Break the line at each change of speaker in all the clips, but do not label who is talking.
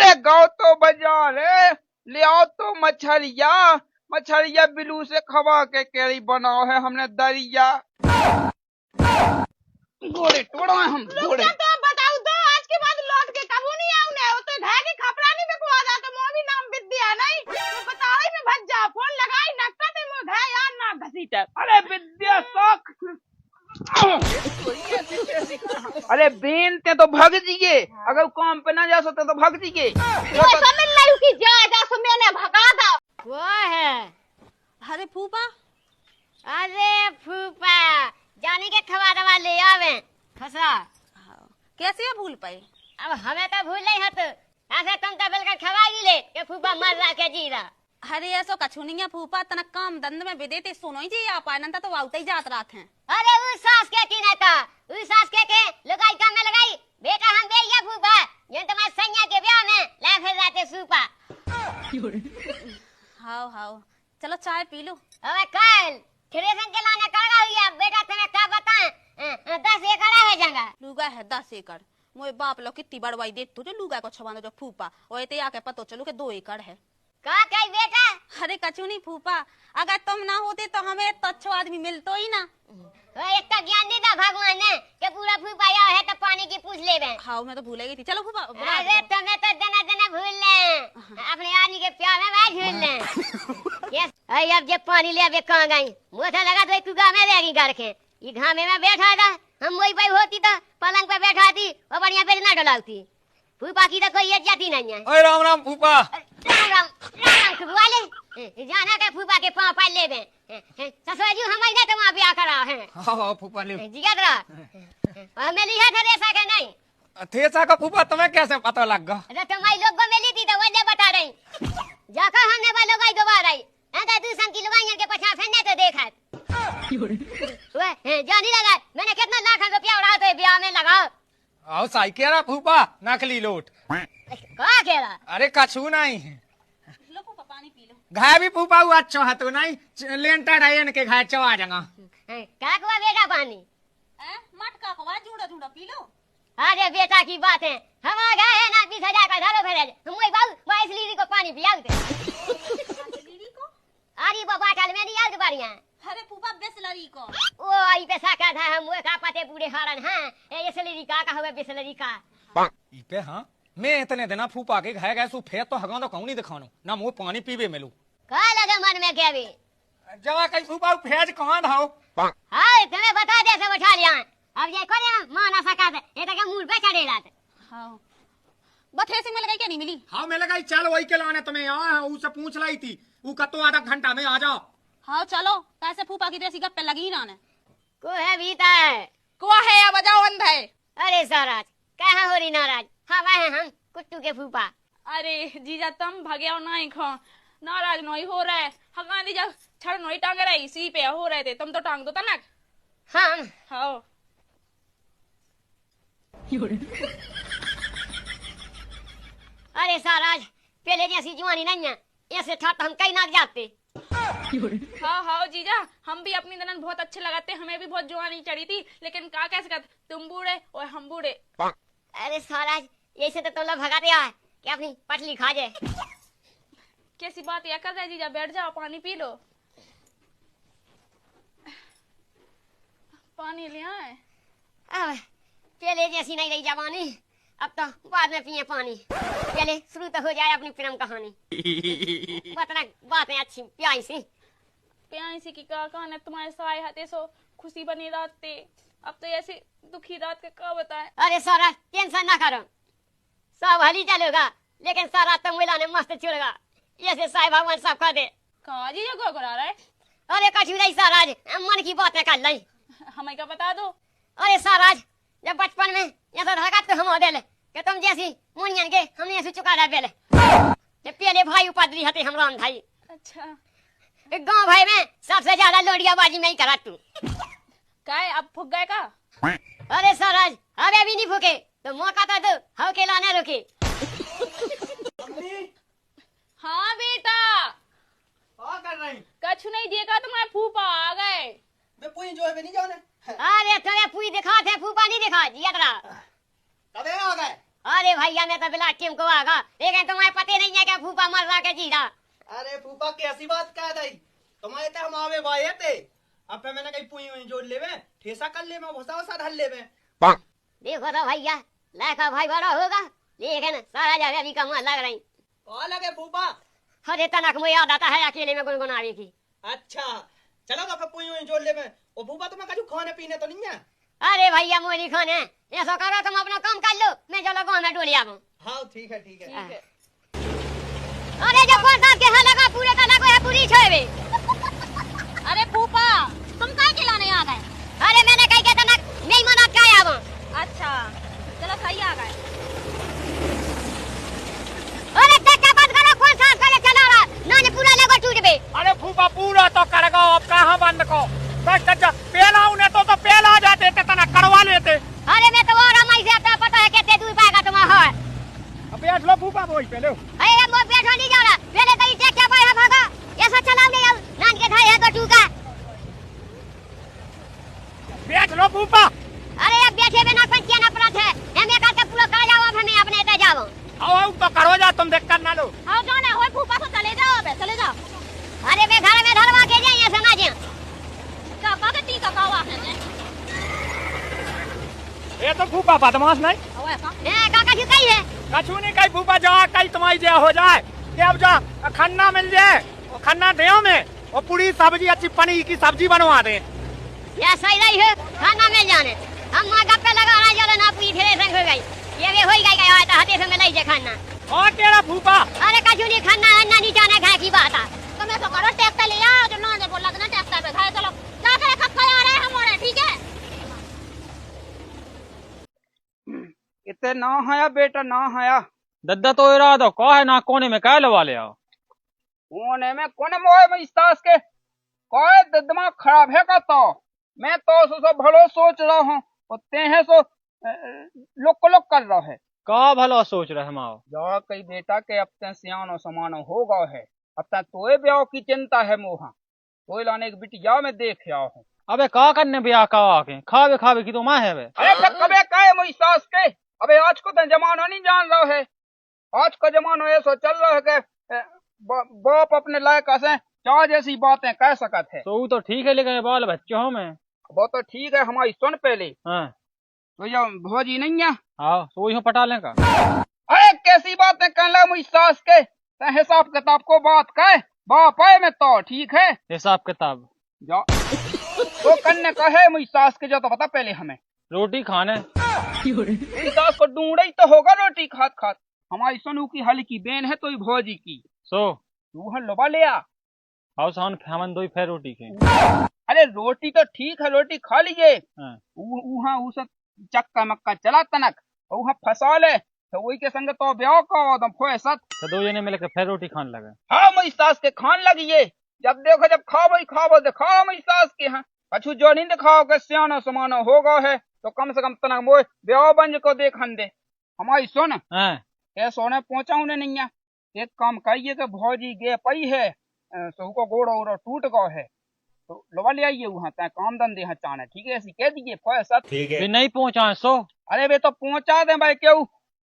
अरे गाओ तो बाजार है, ले आओ तो मछलिया। मछलिया बिलू से खवा के केरी बनाओ है हमने दरिया। घोड़े टोड़ा है हम घोड़े।
तो बताऊ तो आज के बाद लौट के कबू नहीं आऊंगा। वो तो घर की खपरानी में को आ जाता मो भी नाम विद्या नहीं तो बताई में भज जा फोन लगाई नक्का ते मो घर यार ना घसीट।
अरे विद्या शौक। अरे बेन ते तो भाग जिए, अगर काम पे ना जा सकते तो भाग जिए।
वो समझ नहीं कि जा सो मैंने भगा दा।
वो है।
अरे फूफा,
अरे फूफा जाने के खवा दवा ले आवे खसा।
कैसे भूल पाई?
अब हमें तो भूल नहीं हत ऐसे तुम तो बिल्कुल खवाई ले के फूफा मर रहा के जी रहा।
अरे ऐसो कछु नहीं है फूफा, तना काम दंड में विदेते सुनो ही जी आप आनंद तो आउते ही जात रात हैं।
अरे उस सास के की ना था, उस सास के लगाई काम में लगाई बेटा हम दे या फूफा ये तुम्हारे सैया के ब्याह में ला फिर जाते सूपा।
हाओ हाओ चलो चाय पी लो।
अबे कल थ्रेसर के लाने कड़ा हुई बेटा तुम्हें क्या बताएं 10 एकड़ है जगह।
लुगा है 10 एकड़। मोए बाप लो कितनी बड़वाई दे तू जो लुगा को छवानो जो फूफा ओए ते आके पतो चलो के 2 एकड़ है।
का कही बेटा?
अरे कछु नहीं फूफा, अगर तुम ना होते तो हमें तो अच्छो आदमी मिलतो ही ना।
एक तो ज्ञान दे दा भगवान ने कि पूरा फूफा आया है तो पानी की पूछ ले बे।
हाँ मैं तो भूल गई थी। चलो फूफा।
अरे तुम्हें तो जना भूल ले अपने आदमी के प्यार में मैं झूल ले। यस अरे अब जब पानी ले अब कहाँ गई मुझे लगा तो एक गाँव में रहेगी घर के ये घामे में बैठा था हम वही पे होती तो पलंग पे बैठा थी और बढ़िया पे ना डलाती फूफा की तो कोई इज्जत ही नहीं है।
ओए राम राम फूफा।
राम राम राम खुबवा ले जाना के फूफा के पाँव पाल ले बे ससुर जी हम ने तो वहाँ ब्याह करा है।
हाँ फूफा ले
जिगत रहा हमें लिया था रेसा के नहीं
थेसा का फूफा तुम्हें कैसे पता लग गया?
अरे तुम्हारी लोग को मिली थी तो वजह बता रही जाकर हमने वालों का दोबारा आई ऐसा तू संकी लुगाइयन के पछा फैने तो देखा वे जानी लगा मैंने कितना लाख रुपया उड़ा तो ब्याह में लगाओ।
आओ साई कह रहा फूफा नकली लोट
कहा कह रहा?
अरे कछु नहीं
लो फूफा पानी पी लो।
घाय भी फूफा हुआ अच्छा है तो नहीं लेंटा डायन के घाय चवा जाऊंगा।
क्या कुआ बेटा पानी
मटका को झूड़ा झूड़ा पी लो।
अरे बेटा की बात है हम आ गए हैं ना 20,000 का धरो फिर हम वही बाबू 22 लीटर को पानी पिया
को
अरे बाबा टाल में नहीं याद बढ़िया।
अरे फूफा बिसलरी को
ओ आई पैसा का था हम वो का पते पूरे हारन हैं ये बिसलरी का हुआ बिसलरी का
इपे हाँ मैं इतने दिन फूफा के घाय गए सु फेर तो हगा तो कहूं नहीं दिखानो ना मुंह पानी पीवे मिलू
का लगा मन में क्या भी
जवा कहीं फूफा फेज कहां धाओ।
हां तुम्हें बता दे सब उठा लिया अब ये को मां ना सका दे ये तो मूल पे चढ़े रहा।
हां बथे से मिल गई क्या नहीं मिली?
हाँ मैं लगा चल वही के लाने तुम्हें यहाँ उससे पूछ लाई थी वो कतो आधा घंटा में आ जाओ।
हाँ चलो कैसे फूफा की जैसी गप्पे लगी ना ने
को है भीता है
को है या बजाओ अंध है।
अरे साराज कहां हो रही नाराज हवा है हम कुट्टू के फूफा।
अरे जीजा तुम भगे नहीं खो नाराज नहीं हो रहा है हगान दीजा छड़ नहीं टांग रही इसी पे हो रहे थे तुम तो टांग दो तनक।
हम
हाँ
अरे साराज पहले जैसी जवानी नहीं है ऐसे ठट हम कहीं ना जाते।
हाँ हाँ जीजा हम भी अपनी दनन बहुत अच्छे लगाते हमें भी बहुत जवानी चढ़ी थी लेकिन का कैसे कहते तुम बूढ़े और हम बूढ़े।
अरे साराज ऐसे तो तुम लोग भगाते हैं कि अपनी पटली खा जाए।
कैसी बात यह कर रहे जीजा बैठ जाओ पानी पी लो पानी ले आए।
अब पहले जैसी नहीं रही जवानी अब तो बाद में पिए पानी पहले शुरू तो हो जाए अपनी प्रेम कहानी बतना बातें अच्छी प्यारी सी
प्यारी सी की का कहानी तुम्हारे साए हाथे सो खुशी बनी रात थे अब तो ऐसी दुखी रात का क्या बताए।
अरे सारा टेंशन ना करो सब हली चलेगा लेकिन सारा तुम मिलाने मस्त चलेगा ऐसे साई भगवान सब कर दे।
कहा जीजा को करा रहा है?
अरे कछु नहीं साराज मन की बातें कर ली
हमें क्या बता दो।
अरे साराज जब बचपन में ये तो धागा तो हम दे ले कि तुम जैसी मुनियन के हमने ऐसे चुका दे पहले जब पहले भाई उपद्री हते हम राम भाई।
अच्छा
गांव भाई में सबसे ज्यादा लोडिया बाजी में ही करा तू
क्या है अब फुक गए का?
अरे साराज अबे भी नहीं फूके तो मौका तो दो हो के लाने रुके।
हाँ बेटा
क्या कर रही?
कछु नहीं देखा तुम्हारे फूफा आ गए।
मैं पुई जो है नहीं जाने।
अरे तुम्हें पूरी दिखा थे फूफा नहीं दिखा जियतरा
कबे आ गए?
अरे भैया मैं तो बिला टीम को आगा, लेकिन तुम्हें पता नहीं है कि फूफा मर रहा के जीरा।
अरे फूफा कैसी बात कह दई, तुम्हारे ते हम आवे भाई थे, अब पे मैंने कहीं पुई हुई जोड़ लेवे, ठेसा कर ले मैं भसा वसा ढल लेवे।
देखो तो भैया लड़का भाई बड़ा होगा, लेकिन सारा जगह अभी कम लग रही।
कहाँ लगे फूफा?
अरे तनक मुझे याद आता है अकेले में गुनगुनाने की।
अच्छा चलो तो फिर पुई हुई जोड़ लेवे। ओ फूफा तुम्हें कछु खाने पीने तो नहीं है?
अरे भैया मोली खाने ऐसा करो, तुम अपना काम कर लो, मैं चलो गाँव में डोली आऊँ।
हाँ ठीक है ठीक है।
अरे जब कौन साहब के यहाँ लगा पूरे का लगा है पूरी छोड़े।
अरे फूफा तुम काय खिलाने आ गए?
अरे मैंने कही के तनक नहीं मना क्या आऊँ।
अच्छा चलो सही आ गए।
अरे क्या बात करो, कौन साहब का चला रहा ना ने पूरा लगो टूट बे।
अरे फूफा पूरा तो कर गो, अब कहाँ बंद को बस पेला उन्हें तो पेला आ जाते थे तना करवा लेते।
अरे मैं तो और हमारी से अपना पता है कितने दूर पाएगा तुम्हारा।
अब बैठ लो फूफा वही पे लो।
अरे मैं बैठा नहीं जा रहा, पहले कहीं से क्या पाया भागा, ऐसा चलाओ नहीं अब नान के खाए है तो टूका।
बैठ लो फूफा।
अरे अब बैठे बिना पंचिया ना पड़ा थे, हम एक करके पूरा खा जाओ, अब हमें अपने ते जाओ।
आओ तो करो जा, तुम देख कर ना लो।
आओ जाने हो फूफा तो चले जाओ, अब चले जाओ।
अरे मैं घर में धरवा के जाइए समझ
का बात टीका कावा है
ये तो फूफा बदमाश नहीं।
ओ ऐसा
ए काका जी कही है
कछु नहीं कही फूफा, जा कहीं तुम्हारी जय हो जाए कि अब जा खन्ना मिल जाए, वो खन्ना देओ में वो पूरी सब्जी अच्छी पनीर की सब्जी बनवा दे।
या सही रही है, खाना मिल जाने हम वहाँ गप्पे लगा रहा चलो ना पूरी फिर संग हो गई, ये भी हो गई आया था हाथे से मिलाई जे खाना।
और तेरा फूफा
अरे कछु नहीं खाना है ना नहीं जाना खाए की बात है।
तो मैं तो करो ट्रैक्टर ले आओ, जो ना बोला था ना ट्रैक्टर पे खाए। चलो जा कर खप्पा आ रहे हैं हमारे, ठीक है?
इतने ना हया बेटा ना हया।
दद्दा तो इरादा कहा है ना कोने में क्या लवा ले आओ।
कोने में मोए में इस तास के कोई दिमाग खराब है का? तो मैं तो सो भलो सोच रहा हूँ, ते हैं सो लोक कर रहा है।
का भला सोच रहे हम आओ
जा कई बेटा के अब ते सियानो समानो हो गए है, अब तक तोए ब्याह की चिंता है मोहा, तोए लाने की बिटिया में देख आओ हूँ।
अबे का करने ब्याह का आके खावे खावे की तो माँ है बे।
अरे फिर कबे काहे मोई सास के, अबे आज को तो जमाना नहीं जान रहा है, आज का जमाना ऐसा चल रहा है कि बाप अपने लायक से चाह जैसी बातें कह सकत है।
तो तो ठीक है, लेकिन बाल बच्चों में
वो तो ठीक है, हमारी सुन पहले।
हाँ
तो जो भोजी नहीं है,
हाँ तो वही पटा लें का।
अरे कैसी बातें कहला मुझ सास के, हिसाब किताब को बात कहे बाप है में तो ठीक है।
हिसाब किताब
जा तो कन्ने कहे मुझ सास के, जो तो पता पहले हमें
रोटी खाने
इस सास को ढूंढे ही तो होगा रोटी खात खात। हमारी सोनू की हल्की बेन है तो ही भोजी की,
सो
तू लोबा ले आ।
आओ सान हमन दो फिर रोटी के।
अरे रोटी तो ठीक है, रोटी खा लीजिए,
हाँ।
वहाँ उसे चक्का मक्का चला तनक वहाँ फंसा ले, तो वही के संग तो ब्याह का फैसत
तो दो जने मिलकर फिर रोटी खाने लगे।
हाँ मई सास के खान लगिए, जब देखो जब खाओ दिखाओ मई सास के। हाँ कछु जो नहीं दिखाओ के सियानो समानो हो गए है, तो कम से कम तनक मोए ब्याह बंज को देखन दे। हमारी सुन
हाँ
ये सोने पहुंचा उन्हें नहीं है, एक काम कहिए कि भौजी गे पई है, सो को गोड़ो ओड़ो टूट गो है, तो लोबा ले आइए वहाँ तय काम धंधे हाँ चाने, ठीक है? ऐसी कह दीजिए फैसत।
ठीक है।
भी नहीं पहुँचा सो
अरे वे तो पहुंचा दे भाई, क्यों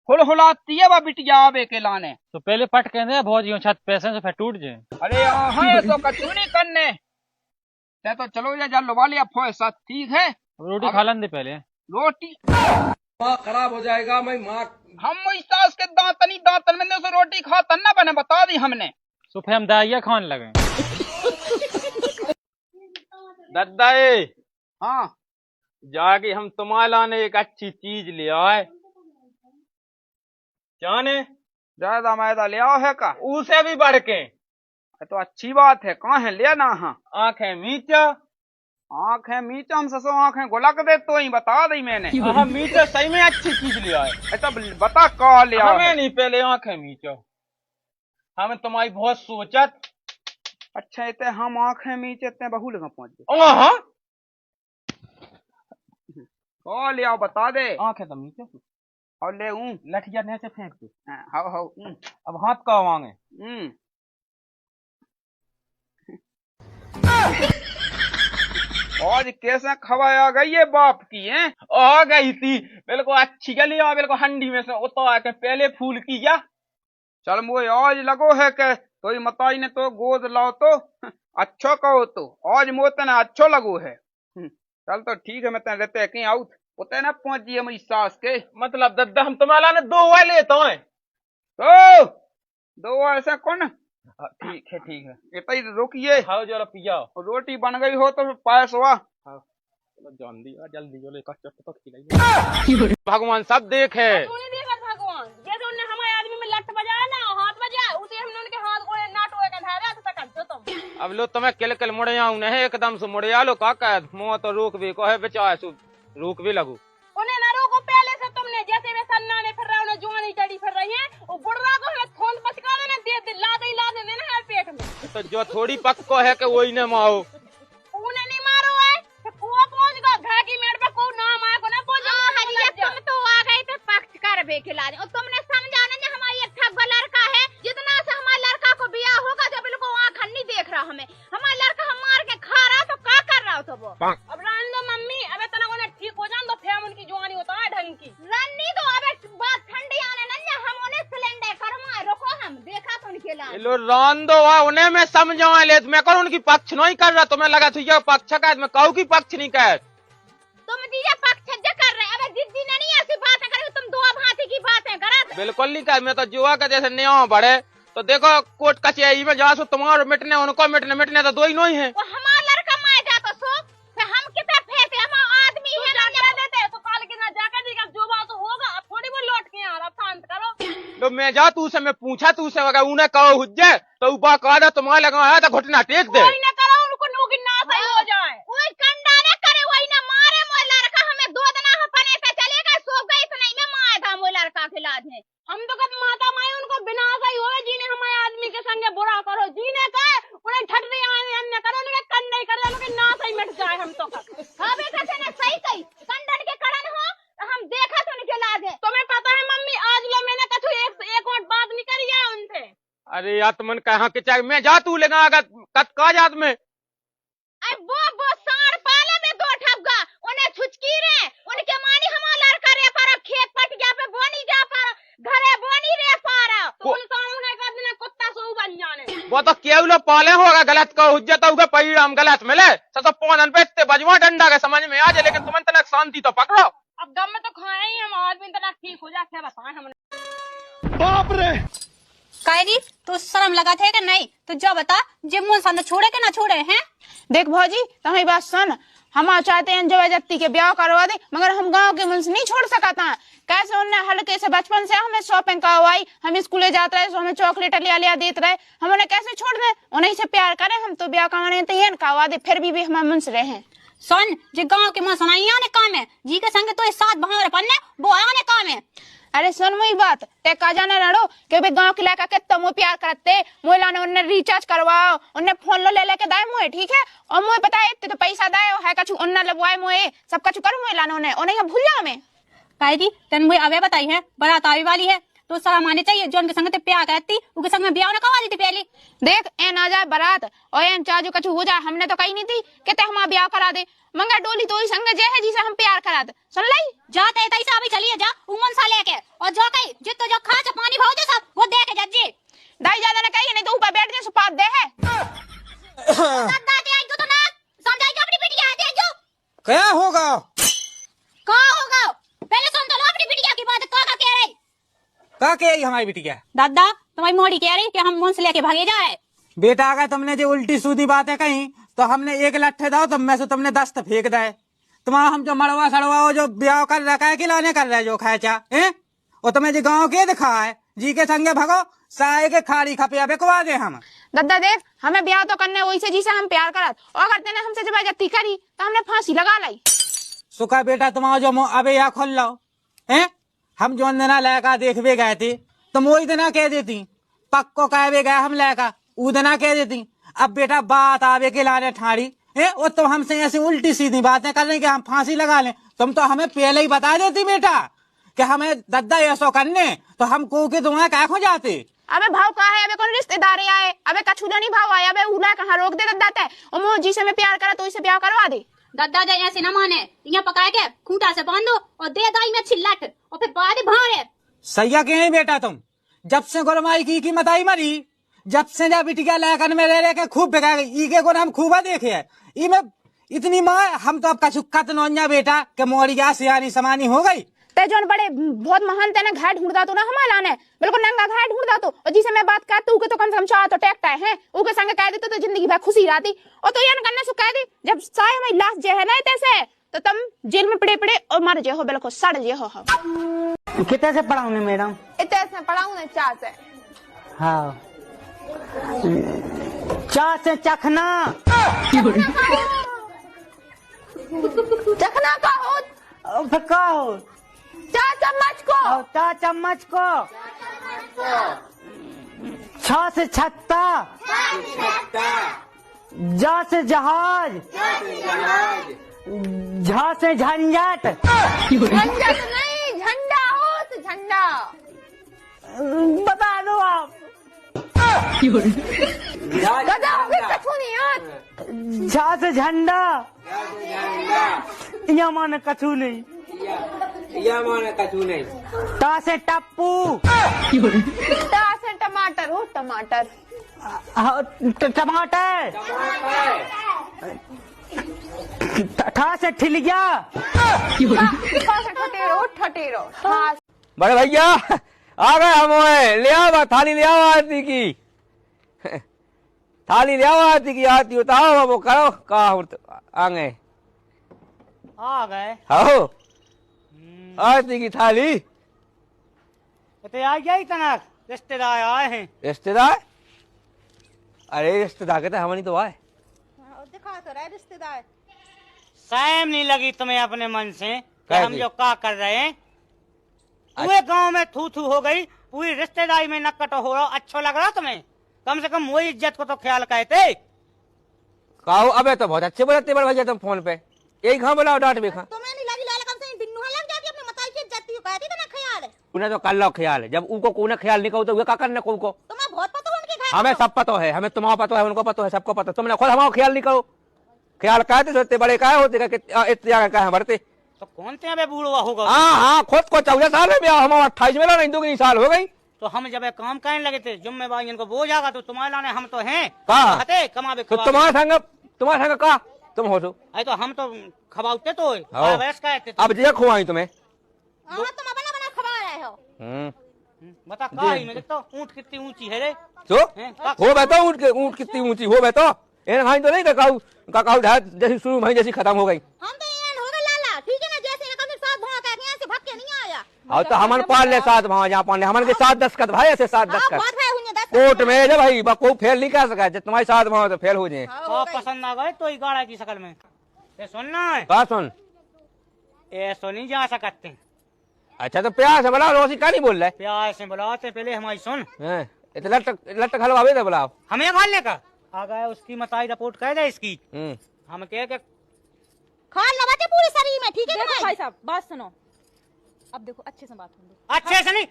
हुलहुलाती है वह बिटिया आवे के लाने।
तो पहले पट के दे भौजी छत पैसे से फिर टूट जाए।
अरे हाँ ऐसा कछु नहीं करने, तो चलो जा लोबा लिया फैसत, ठीक है?
रोटी खा लें दे पहले।
रोटी
खराब हो जाएगा मैं माँ।
हम इस सास के दांतन में से रोटी खाता न बने, बता दी हमने।
तो फिर हम दाइया खाने लगे।
दद्दा
हाँ
जाके हम तुम्हारे लाने एक अच्छी चीज ले आए, जाने
ज्यादा मैदा ले आओ है का?
उसे भी बढ़ के
तो अच्छी बात है, कहाँ है लेना? हाँ
आंखें मीचा।
आंखें मीचा हम ससो आंखें गोलक दे, तो ही बता दी मैंने।
हाँ मीचा सही में अच्छी चीज ले आए।
अच्छा बता कहा ले आओ।
हमें नहीं पहले आंखें मीचो, हमें तुम्हारी बहुत सोचत।
अच्छा इतने हम आंखें मीचे इतने बहु लगा पहुंच गए।
हाँ
कहा ले आओ बता दे।
आंखें तो मीचो
और ले
लठिया ने से फेंक दे।
हाँ
अब हाथ का मांगे।
आज कैसे खबर आ गई है बाप की है?
आ गई थी बिल्कुल अच्छी गली और बिल्कुल हंडी में से उतर आके पहले फूल की जा।
चल मुझे आज लगो है के तो मताई ने तो गोद लाओ तो अच्छो कहो तो आज मोते ना अच्छो लगो है। चल तो ठीक है, मैं तेरे रहते कहीं आउट उतने ना पहुंच जिए मेरी सास के।
मतलब दद्दा हम तुम्हारा ने 2 वाले लेते हैं
तो 2 ऐसा कौन? ठीक है इतना ही रोकिए।
खाओ जरा पियाओ।
रोटी बन गई हो तो पायस हुआ।
जान दिया जल्दी जो लेकर तो खिलाइए। भगवान सब देखे।
तूने देखा भगवान जैसे उनने हमारे आदमी में लट बजाया ना, हाथ बजाया, उसे हमने उनके हाथ को नाटो का धारा तो तक तो तुम
अब लो तुम्हें किल मुड़े आऊ नहीं एकदम से मुड़े आलो काका मुँह तो रोक भी को है बेचारा सु रोक भी लगू।
उन्हें ना रोको पहले से तुमने, जैसे वे सन्ना में फिर रहा उन्हें जुआनी चढ़ी फिर रही है, वो बुढ़ा को हमें फोन पचका देना दे ला दे देना है पेट में।
तो जो थोड़ी पक्को है कि वही ने माओ
उन्हें नहीं मारो है तो कुआ पहुंच गया घर की मेड़ पे को नाम आया को ना पहुंच।
हरिया तुम तो आ गए थे पक्ष कर बे खिला दे और तुमने समझाना ना हमारी एक ठग लड़का है, जितना से हमारे लड़का को ब्याह होगा जब बिल्कुल आंख नहीं देख रहा हमें, हमारा लड़का हम मार के खा रहा तो क्या कर रहा हो तो वो।
अब रहने दो मम्मी, अब तना उन्हें ठीक हो जान दो फिर उनकी जुआनी होता है ढंग की।
रन्नी तो अब बात ठंडी आने न हम उन्हें सिलेंडर करवा रोको, हम देखा तो उनके लाल
लो रान दो उन्हें मैं समझाए ले मैं कौन उनकी पक्ष नहीं कर रहा। तुम्हें लगा थी ये पक्ष का मैं कहूँ की पक्ष नहीं कह
तुम दीजिए पक्ष कर रहे। अब जिद्दी नहीं ऐसी बातें करो, तुम दो भांति की बातें करा।
बिल्कुल नहीं कह। मैं तो जुआ का जैसे न्याय बढ़े तो देखो कोर्ट कचहरी में जहाँ सो तुम्हारे मिटने उनको मिटने तो 2 ही नहीं है।
वो हमारा लड़का मार जाता सो फिर हम कितना फेंकते, हम आदमी है ना
क्या देते तो काल के ना जाकर देगा जो बात होगा। अब थोड़ी वो लौट के आ रहा, शांत करो।
तो मैं जा तू से मैं पूछा तू से अगर उन्हें कहो हुज्जे तो ऊपर कहा तुम्हारे लगा है तो घुटना टेक दे।
कोई ना करो उनको नौकरी ना सही हो जाए।
कोई कंडा न करे, वही ना मारे मोर लड़का हमें 2 दिन पने पे चलेगा सो गई तो नहीं मैं मार था मोर लड़का के लाज में।
हम तो कब माता माई उनको बिना सही होवे जीने हमारे आदमी के संगे बुरा करो जीने का उन्हें ठग दे अन्य करो उनके कंडे कर उनके ना सही मिट जाए। हम तो
हमें कहते ना सही कही कंडन के कारण हो तो हम देखा तो उनके लाज है।
तुम्हें पता है मम्मी आज लो मैंने कछु एक और बात नहीं करी है उनसे।
अरे यार तुमने कहा कि चाहे मैं जा तू लेगा अगर कत का जात में
वो साड़ पाले में 2 ठगा उन्हें छुचकी रे उनके मानी हमारा लड़का रे पर खेत पट गया पे बोनी जा पर घरे बोनी रे पारा
तो उन सामने कर देना कुत्ता सो बन जाने।
वो तो केवल पाले होगा गलत का हुज्जत होगा परिणाम गलत मिले तो पौधन पे इतने बजवा डंडा के समझ में आ जाए, लेकिन तुम तक शांति तो पकड़ो।
अब गम में तो खाए ही हम आदमी तक ठीक हो जाते बताए हमने।
बाप रे
कायरी तू शर्म लगा थे कि नहीं? तू जो बता जिम्मू सन छोड़े के ना छोड़े हैं?
देख भौजी तुम्हारी बात सुन, हम चाहते हैं जबरदस्ती के ब्याह करवा दे मगर हम गांव के मुंह से नहीं छोड़ सकता है। कैसे उन्हें हल्के से बचपन से हमें शॉपिंग करवाई, हम स्कूले जाते रहे, हमें चॉकलेट लिया देते रहे, हम उन्हें कैसे छोड़ दे? उन्हीं से प्यार करें हम तो ब्याह करवाने तैयार करवा दे, फिर भी हमारे मुंह से रहे।
सुन जो गाँव के मुँह सुनाई आने काम है जी के संग तो 7 भावर पन्ने वो आने काम है।
अरे सुन वही बात ते का जाने रड़ो कि भाई गांव के लड़का के तुम प्यार करते मोए लाने उन्हें रिचार्ज करवाओ उन्हें फोन लो ले लेके दाए मोए ठीक है और मोए पता है इतने तो पैसा दाए है कछु उन्ना लगवाए मोए सब कछु करो मोए लाने उन्हें भूल जाओ मैं
कायरी तन मुझे अवे बताई है बारात आने वाली है तो शर्म आनी चाहिए जो उनके संग ते प्यार करती उनके संग में ब्याह न करवा दी थी पहले।
देख ए ना जाए बारात और एन चाजू कछु हो जाए हमने तो कही नहीं थी कहते हम ब्याह करा दे मंगा डोली तो ही संग जे है जिसे हम प्यार करा दे सुन लाई
जाते है तैसा अभी चलिए जा उमन सा लेके और जो कही जितो जो खा पानी भाव जैसा वो दे के जज्जी
दाई ज्यादा न कही नहीं तो ऊपर बैठ जाए सुपात दे है
दादी आई तो ना समझाई अपनी बिटिया दे जो
क्या होगा
का होगा पहले सुन तो लो अपनी बिटिया की बात का कह रही
क्या कह हमारी बिटिया
दादा तुम्हारी मोड़ी कह रही कि हम मुंह से लेके भागे जाए।
बेटा अगर तुमने जो उल्टी सीधी बातें कही तो हमने 1 लट्ठे दाओ तो मैं से तुमने 10 फेंक दे। तुम्हारा हम जो मड़वा सड़वा जो ब्याह कर रखा है कि लाने कर रहे जो खैचा है और तुम्हें जो गाँव के दिखा है जी के संगे भगो साए के खाड़ी खपिया बेकवा दे हम।
दादा देख हमें ब्याह तो करने वही से जिसे हम प्यार करत और करते ने हमसे जबरदस्ती करी तो हमने फांसी लगा लाई।
सुखा बेटा तुम्हारा जो अबे या खोल लो है हम जो दिना लड़का देखवे गए थे तुम वही दिना कह देती पक्को कहवे गए हम लड़का ऊ दिना कह देती। अब बेटा बात आवे के लाने ठाड़ी है और तुम हमसे ऐसी उल्टी सीधी बातें कर रही कि हम फांसी लगा लें। तुम तो हमें पहले ही बता देती बेटा कि हमें दद्दा ऐसा करने तो हम को के तुम्हारे क्या खो जाते।
अबे भाव कहा है अबे कौन रिश्तेदार आए अबे कछुदा नहीं भाव आया अबे उला कहाँ रोक दे दद्दा और मोह जी से मैं प्यार करा तो इसे ब्याह करवा दे।
दादा जा ऐसे ना माने, यहाँ पकड़ के खूंटा से बांध दो और दे गाय में छिल्लट और फिर बाद भाड़े।
सैया के हैं बेटा तुम, जब से गोरमाई की मताई मरी, जब से जा बिटिया लैकन में रह के खूब बिका गई, ई के हम खूबा देखे है, ई में इतनी माँ हम तो अब कछु कत नौन्या बेटा के मोरिया सियानी समानी हो गई।
ते जोन बड़े बहुत महान तेने घर ढूंढता तो ना हमारा ने बिल्कुल नंगा घर ढूंढता तो, और जिसे मैं बात करती हूँ तो कम से कम चाह तो टेकता है, उके संग कह देते तो जिंदगी भर खुशी रहती। और तो यान करने से कह दी जब साय हमारी लाश जे है ना तैसे तो तुम जेल में पड़े पड़े और मर जे हो, बिल्कुल सड़ जे हो।
कितने से पढ़ाऊ ने मैडम?
इतने से पढ़ाऊ ने 4 से।
हाँ 4 से चखना
चखना का हो
का हो
4 चम्मच को,
4 चम्मच को। 6 से छत्ता, जा से जहाज, झा से झंझट।
झंझट नहीं झंडा हो तो झंडा
बता दो आप।
दादा अभी कछु नहीं याद।
झा से झंडा, या माने कछु नहीं, या माने कछु नहीं। ता से टप्पू,
ता से टमाटर हो टमाटर।
टमाटर। ठा से ठिलिया,
ठा से ठटेरो ठटेरो। हाँ
बड़े भैया आ गए हम, ले आओ थाली, ले आओ आरती की थाली, ले आओ आरती की, आरती उतारो वो करो कहा आ गए हो आरती की थाली।
तो आ गया तनक रिश्तेदार आए हैं।
रिश्तेदार? अरे रिश्तेदार कहते हमारी तो आए,
दिखा तो रहे रिश्तेदार।
सहम नहीं लगी तुम्हें अपने मन से कि हम जो का कर रहे हैं? पूरे गांव में थू थू हो गई, पूरी रिश्तेदारी में नक्कट हो रहा। अच्छा लग रहा तुम्हें? कम से कम वही इज्जत को तो ख्याल कहते।
कहो अबे तो बहुत अच्छे बोलते बड़े भैया तुम फोन पे, यही खा बोला डांट भी खा।
तुम्हें नहीं लगी लाल कम से बिन्नू लग जाती अपने मताई की इज्जत की कहती तो ना ख्याल है।
उन्हें तो कर लो ख्याल है, जब उनको कोई ख्याल नहीं कहो तो क्या करना को?
तुम्हें बहुत पता है उनके घर।
हमें सब पता है, हमें तुम्हारा पता है, उनको पता है, सबको पता। तुमने खुद हमारा ख्याल नहीं करो। ख्याल कहते तो इतने बड़े कहे होते इतने कहे भरते
तो कौन थे बूढ़वा होगा?
हाँ खुद को 14 साल में ब्याह, हमारा 28 में नहीं, 2 साल हो गई।
तो हम जब काम करने लगे थे जिम्मेवारी इनको बोझ आगा तो तुम्हारे लाने हम तो हैं कमावे।
तो तुम्हारा संग का तुम हो तो
तो हम तो खवाते तो अब
जे खुआई तुम्हें।
तुम बना बना खवा रहे हो।
बता कारी में देखो ऊँट कितनी ऊंची है रे।
तो हो बैठो ऊँट कितनी ऊंची हो बैठो, इन तो नहीं काकाऊ जैसी शुरू में जैसी खत्म हो गई।
हम तो ये हो गए लाला, ठीक है ना, जैसे कभी साथ भाग के यहाँ से भाग के नहीं आया।
और तो हमन पाल ले साथ वहाँ जहाँ पाल ले हमन के 7 दस्खत भाई, ऐसे 7 दस्खत
बात है हुई 10
कोर्ट में जब भाई कोई फेल नहीं कर सका, जब तुम्हारे साथ वहाँ तो फेल हो जाए।
पसंद आ गए तो गाड़ा की शकल में सुनना है।
कहा सुन
ऐसा नहीं जा सकते।
अच्छा तो प्यार से बुलाओ, रोसी का नहीं बोल रहे?
प्यार से बुलाते पहले हमारी सुन।
लट खलवावे तो बुलाओ।
हमें खाने का आ गया, उसकी मताई रिपोर्ट कह दे इसकी। हम कह के
खान लगाते पूरे शरीर में, ठीक है
देखो भाई साहब बात सुनो, अब देखो अच्छे से बात सुनो।
अच्छे से नहीं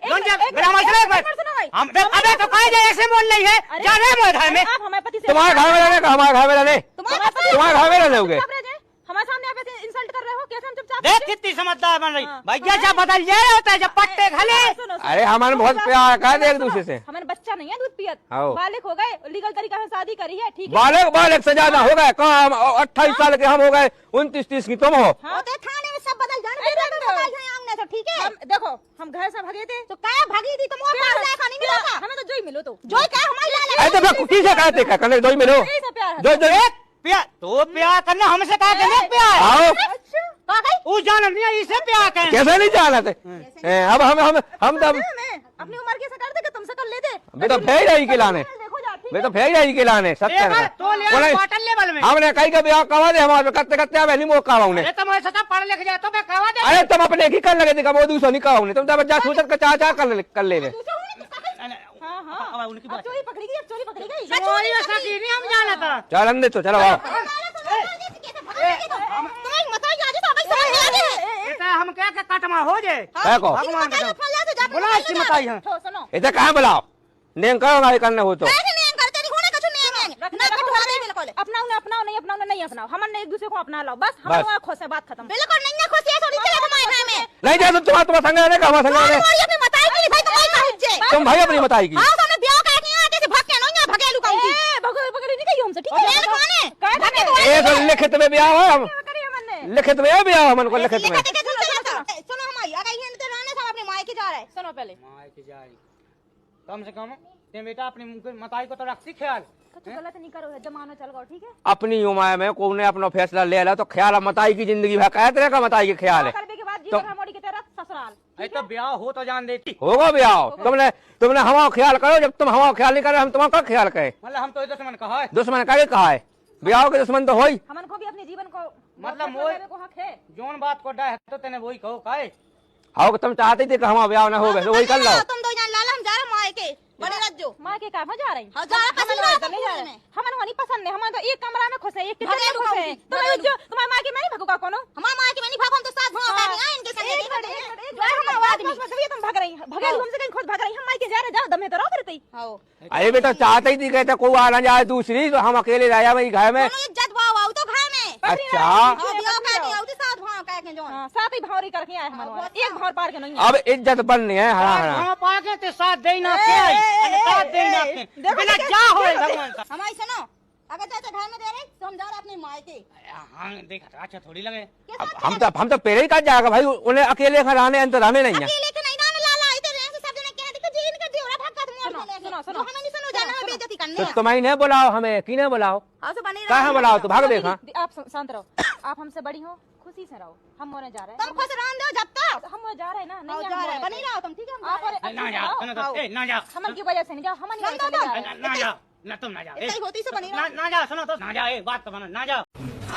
हम अबे तो कह जाए ऐसे बोल रही है जा रहे घर में।
आप हमारे पति से
तुम्हारे घर में रहने का, हमारे घर में रहने, तुम्हारे घर में रहने होगे।
हमारे सामने आप ऐसे इंसल्ट कर रहे हो, कैसे हम चुपचाप?
देख कितनी समझदार बन रही भैया, जब बदल जाए होता है जब पट्टे खले।
अरे हमारे बहुत प्यार कर दे एक दूसरे से।
हमारे बच्चा नहीं है दूध पियत,
आओ।
बालिक हो गए, लीगल तरीका से शादी करी है, ठीक है?
बालक से ज्यादा हो गए, कहाँ 28 साल के हम हो गए, 29-30 की तुम हो।
होते थाने में सब बदल जाने, सब ठीक है।
देखो हम घर से भागे थे
तो क्या भागी थी तुम? नहीं मिला था
हमें, तो जो ही मिलो तो
जो क्या हमारी लाला।
ऐसे किसे कहते क्या करने दो ही मिलो
प्यार तो प्यार करना हमसे कहा करने प्यार।
आओ
उस जान नहीं इसे प्यार करें
कैसे नहीं जाना थे। अब हम तो
अपनी उम्र के कर दे कि तुमसे कर लेते।
मैं तो फेंक रही के लाने, मैं तो फेंक रही के लाने सत्य हमने कहीं का ब्याह करवा दे हमारे करते करते अब नहीं मौका हमने।
पढ़ लिख जाए तो मैं करवा दे।
अरे तुम अपने ही कर लगे थे वो दूसरा नहीं कहा तुम तो बच्चा सोचत का चाचा कर ले
उनकी बात
चोरी पकड़ी गई, चोरी पकड़ी गई।
नहीं हम जाना था।
चल अंदर तो चलो आओ।
हम क्या कटमा हो जाए
भगवान
बुला इसकी मताई है।
सुनो
इधर कहाँ बुलाओ नेम करो ना करने हो तो
कॉल
अपनाओ ना अपनाओ नहीं अपनाओ नहीं अपनाओ हम एक दूसरे को अपना लो बस हम
बस।
लोग खुश है बात खत्म
बिल्कुल नहीं है खुशी है थोड़ी चले हमारे घर में
नहीं जाए तुम्हारा संग रहने का हमारा संग रहने
और ये भी बताई कि भाई तुम्हारी पहुंच जाए
तुम भाई अपनी बताएगी
हां हमने ब्याह का नहीं आते से भाग के नहीं भगेलू का की
भगोल भगोल नहीं कही हमसे ठीक है
कौन है
भागे तो
ए तो लिखित में ब्याह है हम
करिए हमने
लिखित में ब्याह हमन को लिखित में
सुनो हमारी अगर ये तो रहने सब अपने मायके जा रहे
सुनो पहले
माय की जाई कम से कम ते बेटा अपनी मताई को तो रखती ख्याल
कुछ गलत नहीं करो जमाना चल गो ठीक है
अपनी उम्र में कोई ने अपना फैसला ले ला तो ख्याल मताई की जिंदगी है कह तरह का मताई के ख्याल है
करने के बाद जीवन मोड़ी की तरह ससुराल
ऐ तो ब्याह हो तो जान देती
होगा ब्याह तुमने हमारा ख्याल करो जब तुम हमारा ख्याल नहीं करे हम तुम्हारा ख्याल करे
मतलब हम तो दुश्मन कहा है
दुश्मन का कहा है ब्याह के दुश्मन तो हो ही
हमन को भी अपने जीवन को
मतलब
मोड़ को हक है
जोन बात को डा है तो तेने वही कहो काहे
आओ तुम चाहते थे कि हमारा ब्याह ना हो तो वही कर लो
तुम दो जान लाला हम जा रहे मायके बड़े रज्जो
माँ के काम जा रही
हजार पसंद नहीं जा रहे
हमन वही पसंद है हमन तो एक कमरा में खुश है एक किचन में खुश है तो जो तुम्हारी माँ की मैं नहीं भगूगा कोनो
हमारे मायके में नहीं भागो हम तो साथ भाग रहे हैं इनके संग नहीं
हम आदमी तुम भाग रही भगे हमसे कहीं खुद भाग रही हम माँ के जा रहे जाओ दमे तो रहो करते
हां
अरे बेटा चाहते ही थी कहते कोई आ ना जाए दूसरी तो हम अकेले रह जाए घर में
इज्जत भाव आओ तो घर में
अच्छा
ब्याह का नहीं आओ तो साथ भाव का के जोन
साथ ही भावरी करके आए हमन एक भाव पार के नहीं
अब इज्जत बननी है हाँ
हम पाके ते साथ देना के अरे साथ देना के बिना क्या होए भगवान सा
हमारी सुनो अगर चाचा घर में दे रहे तो हम जा रहे अपने मायके
हां देखा अच्छा थोड़ी लगे
हम तो पहले ही कर जाएगा भाई उन्हें अकेले घर आने अंतर रहने नहीं है
अकेले के नहीं ना लाला इधर रहे से सब जने कह दे कि जीन कर दियो भक्का
सुनो, सुनो।
हमें नहीं सुनो जाना है बेइज्जती करने
तो तुम्हें नहीं बुलाओ हमें की नहीं बुलाओ
हां तो बनी
कहाँ बुलाओ तो भाग देखा
आप शांत रहो आप हमसे बड़ी हो खुशी से रहो हम मोने जा रहे हैं
तुम खुश रहने दो जब तक
हम जा रहे हैं ना
नहीं जा रहे बनी रहो तुम ठीक है
आप
ना जाओ सुनो तो ए ना जाओ
हमन की वजह से नहीं जाओ हमन नहीं चले जा रहे हैं
ना जाओ ना तुम ना जाओ
इतना ही होती से बनी रहो
ना जाओ सुनो तो ना जाओ बात तो बनो ना जाओ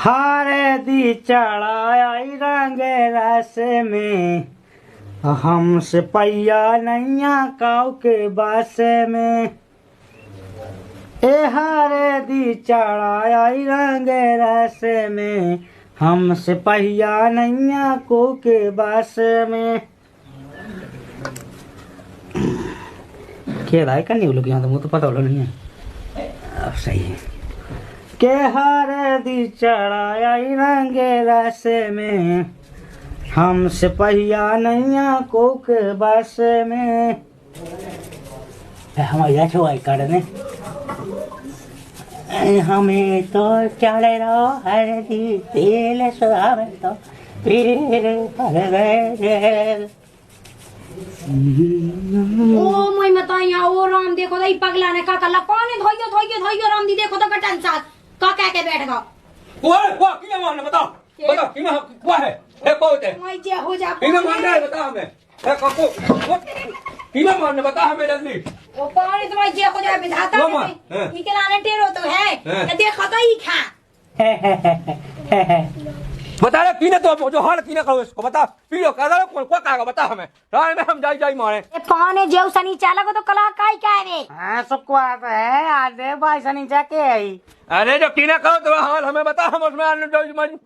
हारे दी चढ़ाई रंग रस में हमसे पैया नैया काऊ के बास में ए हारे दी चढ़ाई रंग रस में हमसे पहिया नैया को के बास में क्या का नहीं लोग यहाँ तो मुझे तो पता होलो नहीं है अब सही है के हारे दी चढ़ाया रंग रस में हमसे पहिया नैया को के बस में हमारे छुआई करने हमें तो चढ़ रहो हरदी तेल सुहावे तो पीर हर
ओ मैं बताइया ओ राम देखो तो पगला ने का कला कौन धोइयो राम दी देखो तो कटन साथ का कह के बैठ गया
वो किया मारने बताओ कि मैं वो है बहुत है
मैं जे हो जा
किया मारना है बता हमें काको किया मारने बता हमें जल्दी
वो पानी तो मैं जे हो जा विधाता इनके लाने टेरो तो है देखो तो ही खा
बता रहे पीने तो जो हाल पीने करो इसको बता पीओ कह रहा कौन को कहेगा बता हमें रात में हम जाई मारे
ए पानी जेव सनी चाला को तो कला काई क्या रे
हां सुकुआ तो है आज दे भाई सनी जाके आई
अरे जो पीने करो तो हाल हमें बता हम उसमें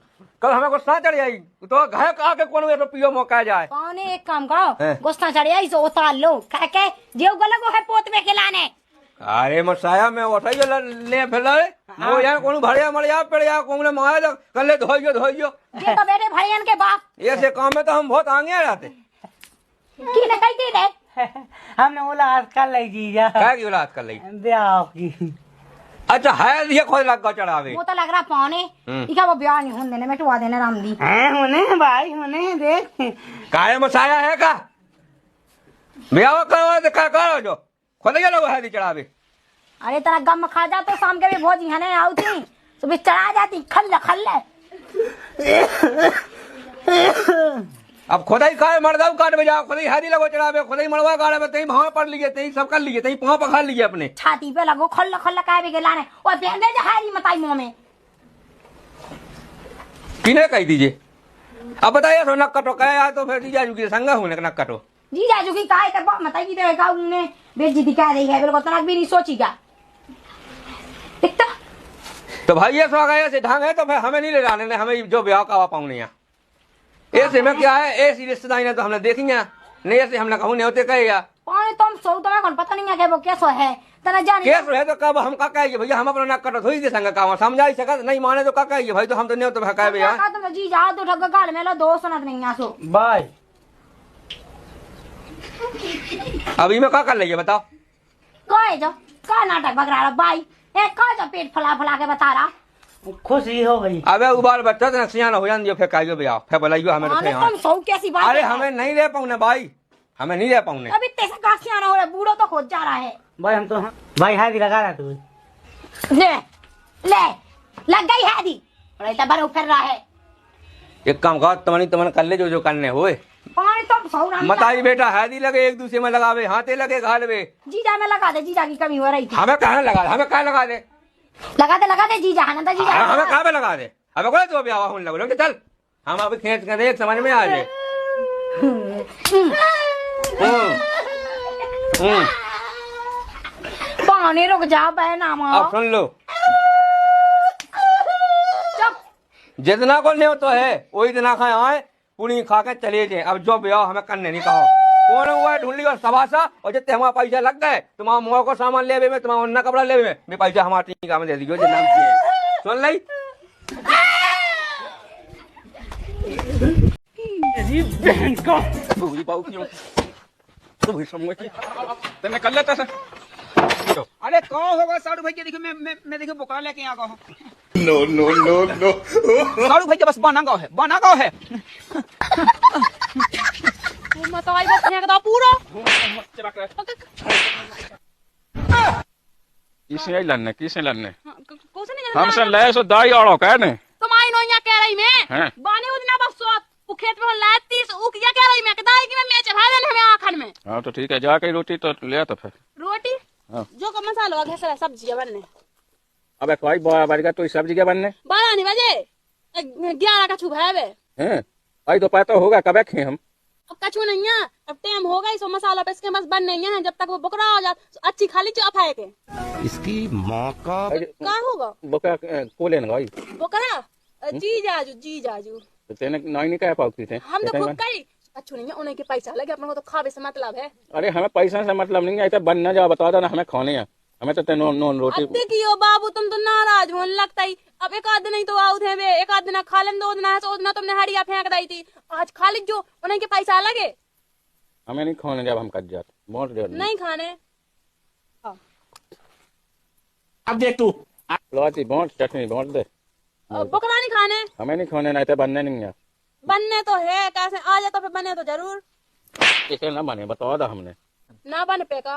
कल हमें गुस्सा चढ़ जाएगी तो घर का के कौन तो पियो मौका जाए
पानी एक काम करो गुस्सा चढ़ आई सो उतार लो कह के जेव गलगो है पोत में खिलाने
अरे मसाया में उठाई ले फिर वो यहाँ कौन भड़िया मड़िया पड़िया कौन माया जा कर ले धोइयो
ये तो बेटे भड़ियन के बाप
ऐसे काम में तो हम बहुत आगे रहते
की ने कहती रे
हमने बोला आज कर ले जीजा
क्या की औलाद कर ली
ब्याह की
अच्छा है ये खोज लग चढ़ावे
वो तो लग रहा पानी इका वो ब्याह नहीं होने देने मैं टुवा देने राम दी
हैं होने भाई होने देख
काहे मसाया है का ब्याह करो तो क्या करो जो खुद ही लोग है चढ़ावे
अरे तेरा गम खा जा तो शाम के भी भोज है ना आउती सुबह चढ़ा जाती खल्ले
अब खुद ही खाए मर्दाऊ काट में जाओ खुद ही हरी लगो चढ़ावे खुद ही मड़वा गाड़े में तही भाव पड़ लिए तही सब कर लिए तही पाँव पखाड़ लिए अपने
छाती पे लगो खल्ला कह भी लाने और पहन दे हारी मताई मुंह में
किने कही दीजिए अब बताइए तो नक कटो कहे तो फिर जीजा जुगी संगा होने नक कटो
जी जाजू की काहे कर बा मताई की देगा उन्हें बेइज्जती कह रही है बिल्कुल तनक भी नहीं सोचीगा दिखता
तो भाई ये सो गए ऐसे ढंग है तो फिर हमें नहीं ले जाने ने हमें जो ब्याह का पाऊँ नहीं ऐसे में क्या है ऐसी रिश्तेदारी ने तो हमने देखी नहीं ऐसे हमने कहूँ नहीं होते कहे
पानी तुम सो तो कौन पता नहीं है कि वो कैसो है तना जाने
केस रहे तो कब हम का कहिए भैया हम अपना नक्कर थोड़ी दे संग का समझा ही सकत नहीं माने तो का कहिए भाई तो हम तो नहीं तो भकाए भैया
का तुम जी जा दो ठग गाल में लो दो सुनत नहीं आसो
बाय अभी मैं का कर लिया बताओ
कहे जो का नाटक बग रहा भाई ए का जो पेट फला फला के बता रहा
खुशी हो गई।
अबे उबाल बच्चा तो नक्सियाना हो जान दियो फिर काइयो भैया फिर बुलाइयो हमें तो यहाँ
तुम सौ कैसी बात
अरे हमें नहीं रह पाऊने भाई हमें नहीं रह पाऊने
अभी तेसा का सियाना हो रहा बूढ़ो तो खोज जा रहा है
भाई हम तो भाई है भी लगा रहा तू
ले ले लग गई है दी और इतना बड़े फिर रहा है
एक काम कर तुमने कर ले जो करने होए
पानी तो सौ राम
मताई बेटा हैदी लगे एक दूसरे में लगावे हाथे लगे घाल में
जीजा में लगा दे जीजा की कमी हो रही थी
हमें कहाँ लगा हमें कहाँ लगा दे
लगा दे जीजा है ना जीजा
हमें कहाँ पे लगा दे हमें कोई तो भी आवा होने लगो कि चल हम अभी खेत कर एक समझ में आ जाए
पानी रुक जा बहना
अब सुन लो जितना को नहीं तो है वही इतना खाए आए पूरी खा के चले जाए अब जो ब्याह हमें करने नहीं कहो कौन हुआ ढूंढ ली और सभासा और जितने हमारा पैसा लग गए तुम्हारा मुँह को सामान ले में तुम्हारा अन्ना कपड़ा ले में मैं पैसा हमारे टीका में दे दीजिए जो नाम किए सुन ली
बहन का तेने कर लेता सर अरे कौन होगा साड़ू भाई के देखो मैं देखो बुखार लेके आ गया हूँ नो नो नो नो साड़ू भाई के बस बना गाँव है
मताई बस फेंक दो पूरा
किसे लड़ने
कुछ नहीं
हमसे ले सो दाई औड़ो कह ने
तुम आई नो यहाँ कह रही मैं बाने उतना बस सो वो खेत में लाती उ क्या कह रही मैं दाई की मैं चढ़ा देने हमें आखन में
हाँ तो ठीक है जाके रोटी तो ले तो फिर
रोटी जो का मसाला है सारा सब्जी बनने
अबे कोई बढ़ तो सब्जी क्या बनने
12 नहीं बजे 11 का छुप है बे
हैं भाई तो पता होगा कब खे हम
अब कछु नहीं है अब टाइम हो गई सो मसाला पे इसके बस बन नहीं है जब तक वो बकरा हो जाए अच्छी खाली चौप है के
इसकी माँ का
क्या होगा
बकरा कोले न भाई
बकरा जी जाजू
तो तेने नहीं कह पाती थे
हम तो खुद कही अच्छू नहीं है उन्हें के पैसा लगे अपने को तो खावे से मतलब है
अरे हमें पैसा से मतलब नहीं है ऐसा बन ना जा बता दो ना हमें खाने हैं हमें तो नॉन रोटी
अब देखियो बाबू तुम तो नाराज होने लगता ही अब एक आध दिन ही तो आउट है वे एक आध दिन खा लें 2 दिन है तो तुमने हड़िया फेंक दी थी आज खा ली जो उन्हें के पैसा लगे
हमें नहीं खाने जब हम कट जाते बहुत देर
नहीं खाने
अब देख तू
लौटी बहुत चटनी बहुत दे
बकरा नहीं खाने
हमें नहीं खाने नहीं तो बनने नहीं है
बनने तो है कैसे आ जाए तो फिर बने तो जरूर
इसे ना बने बता दो हमने
ना बन पे का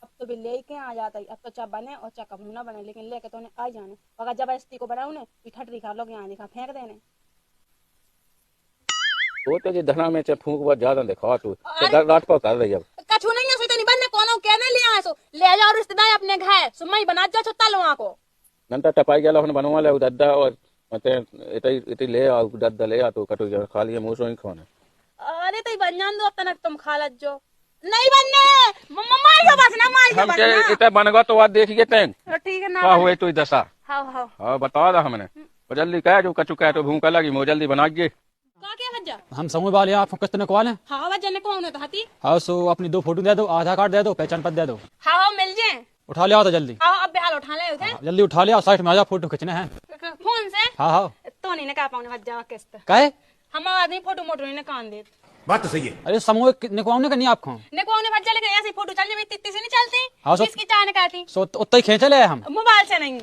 अब तो भी लेके आ जाता है अब तो चाहे बने और चाहे कभी ना बने लेकिन लेके तो आ जाने अगर जबरदस्ती को बनाऊ ने ठटरी खा लोग यहाँ दिखा फेंक देने
वो तो धना में फूक बहुत ज्यादा देखा तू रात को कर रही अब
कछु नहीं है नहीं बनने कौन कहने ले आए सो ले जाओ रिश्तेदार अपने घर सुमई बना जाओ छत्ता लो को
नंतर टपाई गया हमने बनवा ले दद्दा और इतनी ले आ दद्दा ले आ तो कटो खा लिया मुँह से ही खाने
अरे तो बन जान दो अब तक तुम खा लज जो नहीं बनने मार बस ना मार
हम इतना बनेगा तो आज देखिए तेन
ठीक है ना
क्या हुए तो दशा
हाँ
हाँ बता दो हमने जल्दी कह जो कचू कह तो भूख लगी मुझे जल्दी बनाइए
क्या वजह
हम समूह वाले आप कितने कॉल है
हाँ वजह ने कौन तो हाथी
हाँ सो अपनी 2 फोटो दे दो आधार कार्ड दे दो पहचान पत्र दे दो
हाँ हाँ मिल जाए
उठा ले आओ तो जल्दी
हाँ अब बिहार उठा ले उधर
जल्दी उठा ले आओ साइड में आ जाओ फोटो खींचने हैं
फोन से
हाँ हाँ
तो नहीं कहा पाऊंगे वजह किस्त
कहे
हम आदमी फोटो मोटो नहीं कान दे
बात तो सही है अरे समूह निकवाने का नहीं आपको
निकवाने भज्जा लेके ऐसे फोटो चल जाए इतनी से नहीं चलती
हाँ
इसकी चाह कहती
सो उतना ही खींच ले हम
मोबाइल से नहीं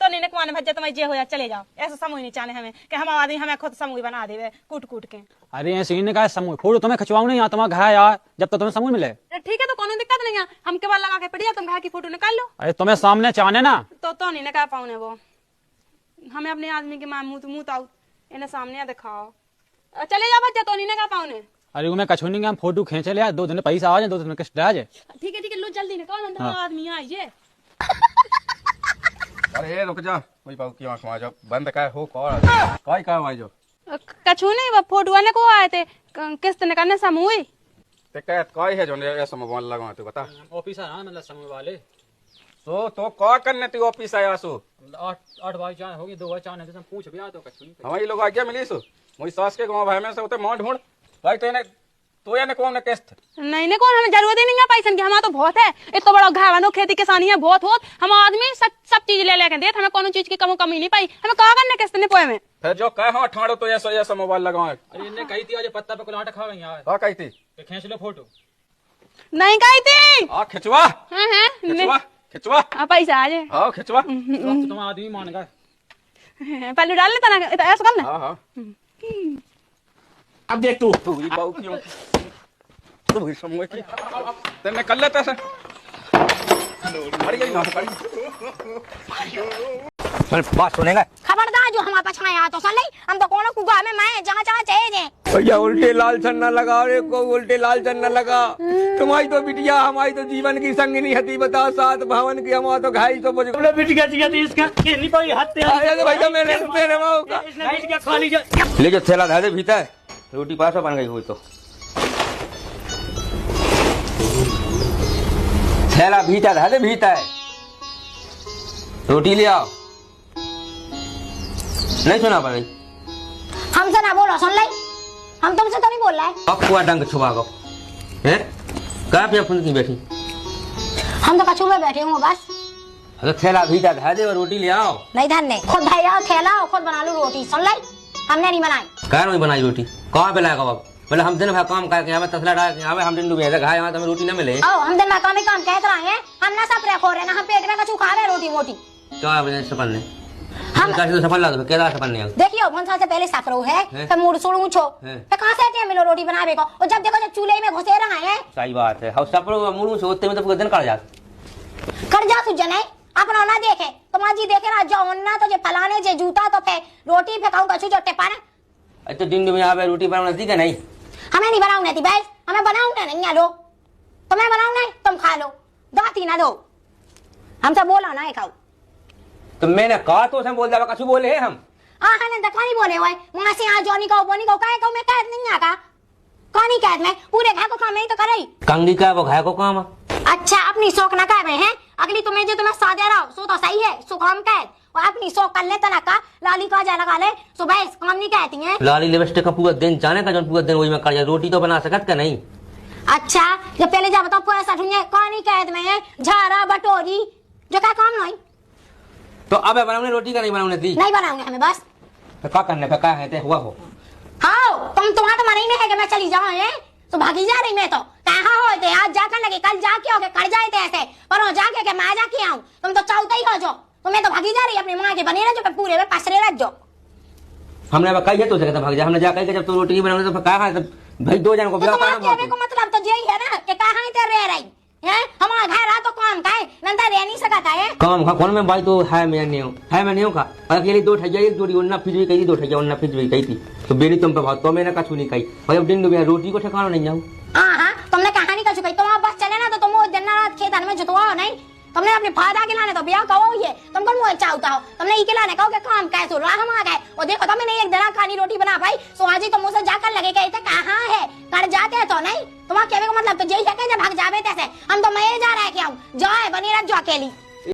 तो नहीं निकवाने भज्जा तुम्हें जे हो जा चले जाओ ऐसा समूह नहीं चाहे हमें कि हम आदमी हमें खुद समूह बना दे कूट कूट के
अरे ऐसे ही कहा समूह फोटो तुम्हें खिंचवाऊ नहीं तुम्हारा घर यार जब तक तुम्हें समूह मिले
ठीक है तो कोई दिक्कत नहीं है हम केवल लगा के पड़िया तुम घर की फोटो निकाल लो
अरे तुम्हें सामने चाहने ना
तो नहीं कह पाऊने वो हमें अपने आदमी के मुंह ताऊ इन्हें सामने दिखाओ चले जाओ भज्जा तो नहीं कह पाऊने
अरे मैं कछु नहीं हम फोटो खींचे ले 2 दिन पैसा आ जाए 2 दिन में किस्त आ जाए
ठीक है लो जल्दी निकाल अंदर आदमी आइए
अरे रुक जा कोई पाऊ की आंख में जाओ बंद का हो कॉल का भाई जो
कछु नहीं वो फोटो वाले को आए थे किस्त निकालने समूह
ते कह कोई है जो ऐसा मोबाइल लगा तू बता
ऑफिसर हां मतलब समूह वाले
तो कॉल करने तू ऑफिस आया सो
8 भाई चाय होगी 2 भाई चाय नहीं पूछ भी आ तो कछु नहीं
हमारी लोग आज्ञा मिली सो मोई सास के गांव भाई में से होते मोड़ ढूंढ भाई
तो यानी कौन किस्त
नहीं नहीं कौन हमें जरूरत ही नहीं है पैसा की, हमारा तो बहुत है, इतना बड़ा घावनो खेती किसानी है बहुत हम आदमी सब चीज ले लेके देते, हमें कोनो चीज की कमी नहीं पाई, हमें कहा करने किस्त नहीं पोए में।
फिर जो कह ठाड़ो तो ऐसा मोबाइल लगाओ।
अरे इन्हें कही थी आज पत्ता पे कुलाट खा गई यार।
हाँ कही थी
खींच लो फोटो।
नहीं कही थी
आ खिंचवा खिंचवा
पैसा आ जाए।
हाँ खिंचवा
तुम आदमी मान गए।
पहले डाल लेता ना ऐसा कर ना।
हाँ
अब देख तू
बाबू क्यों तू भी समझ तेने कर लेते से
बात सुनेगा
खबरदार जो हमारे पास आया तो सही हम तो कोनो कुगा में मैं जहाँ जहाँ चाहिए
भैया उल्टे लाल छन्ना लगा रे को उल्टे लाल छन्ना लगा। तुम्हारी तो बिटिया हमारी तो जीवन की संगिनी हती बता सात भवन की हमारा तो घाई तो मुझे
बिटिया इसका नहीं पाई हाथ
भाई तो मेरे माँ का
खा लीजिए।
ले जो थैला धारे भीतर रोटी पास बन गई हुई तो थैला भीतर धारे भीतर रोटी ले आओ। नहीं सुना पा रही
हमसे ना बोलो सुन लाई, हम तुमसे तो नहीं बोल रहे।
अब कुआ डंग छुपा गो हैं कहाँ पे अपन की बैठी?
हम तो कछू में बैठे हुए बस।
अगर थैला भीतर धारे और रोटी ले आओ।
नहीं धन्य खुद भाई आओ थैला खुद बना लो रोटी सुन लाई, हमने नहीं बनाई।
कहाँ नहीं बनाई रोटी कहाँ पे लाएगा बाबू? मतलब हम दिन भर काम करके हमें तसला डाल के हमें हम दिन डूबे घाय यहाँ तो हमें रोटी न मिले।
ओ हम दिन में काम कहते रहे हैं, हम ना सब रखो रहे ना हम पेट में कछु खा रहे रोटी मोटी।
क्या बने सपन ने हम कैसे तो सफल ला दो क्या सपन ने
देखियो मनसा से पहले सफरो है फिर मूड सुड़ ऊंचो फिर कहां से आते हैं मिलो रोटी बनावे को और जब देखो जब चूल्हे में घुसे रहे हैं।
सही बात है हम सफरो मूड सोचते में तो पूरा दिन कर
जा तू जने अपना ना देखे तुम जी देखे ना जो ना तो जे फलाने जे जूता तो फे रोटी फेंकाऊं कछु जो टेपा ना।
तो दिन में आवे रोटी बनाना सीखे नहीं
हमें नहीं बनाऊं नहीं भाई हमें बनाऊं नहीं है लो तुम्हें बनाऊं नहीं तुम खा लो दाती ना दो हमसे बोला ना खाओ।
तो मैंने कहा तो हम बोल कछु बोले हैं हम
ने दकानी बोले हुए वहां से आ जोनी को बोनी को काहे को मैं कहत नहीं आका कहानी कहत में पूरे घर को काम नहीं तो करई
कंगी का वो घर को काम।
अच्छा अपनी शौक ना कर रहे हैं अगली तुम्हें जो तुम्हें सादे रहो सो तो सही है सो काम कर और अपनी शौक कर ले तना का लाली का जा लगा ले सुबह काम नहीं कहती है
लाली लिपस्टिक का पूरा दिन जाने का जो पूरा दिन वही में कर रोटी तो बना सकत का नहीं।
अच्छा जब पहले जा बताओ पैसा ढूंढे कहानी कहत में झारा बटोरी जो का काम नहीं
तो अब बनाने रोटी का नहीं बनाने दी
नहीं बनाऊंगे हमें बस
तो क्या करने पे क्या है हुआ हो।
हाँ तुम्हारा तो मन ही नहीं है कि मैं चली जाऊँ है तो भागी जा रही मैं तो कहाँ हो थे आज जाकर लगे कल जाके हो कर जाए थे ऐसे पर हो जाके के मैं जाके आऊँ तुम तो चाहते ही हो जो तुम्हें तो भागी जा रही अपनी माँ के बने रह जो पूरे में पसरे रह जो।
हमने अब कही है तो जगह भाग जा हमने जाकर जब तो रोटी बनाने तो कहा भाई दो जन को
मतलब तो यही है ना कि कहाँ रह रही है हमारा घर आ तो काम का है नंदा रह नहीं सकता है
काम का कौन में भाई तो है मैं नहीं हूँ का अकेले दो ठैया एक जोड़ी उन्ना फिज भी कही दो ठैया उन्ना फिज भी कही थी तो बेरी तुम पे बहुत तो मैंने कछु नहीं कही भाई अब दिन डूबे रोटी को ठिकाना नहीं जाऊँ।
हाँ तुमने कहानी कछु कही तुम बस चले ना तो तुम दिन रात खेतन में जुतवा नहीं तुमने अपने फायदा के लाने तो ब्याह कहो ये तुमको मुँह चाहता हो तुमने ई के लाने कहो कि काम कैसे रहा हम आ गए और देखो तो मैंने एक दिन खानी रोटी बना भाई सो आज ही तुम मुझसे जाकर लगे कहते कहाँ है कर जाते हैं तो नहीं तुम्हारा कहने का मतलब तो यही है कि जब भाग जावे तैसे हम तो मैं जा रहा है क्या जाए बनी रख जो अकेली।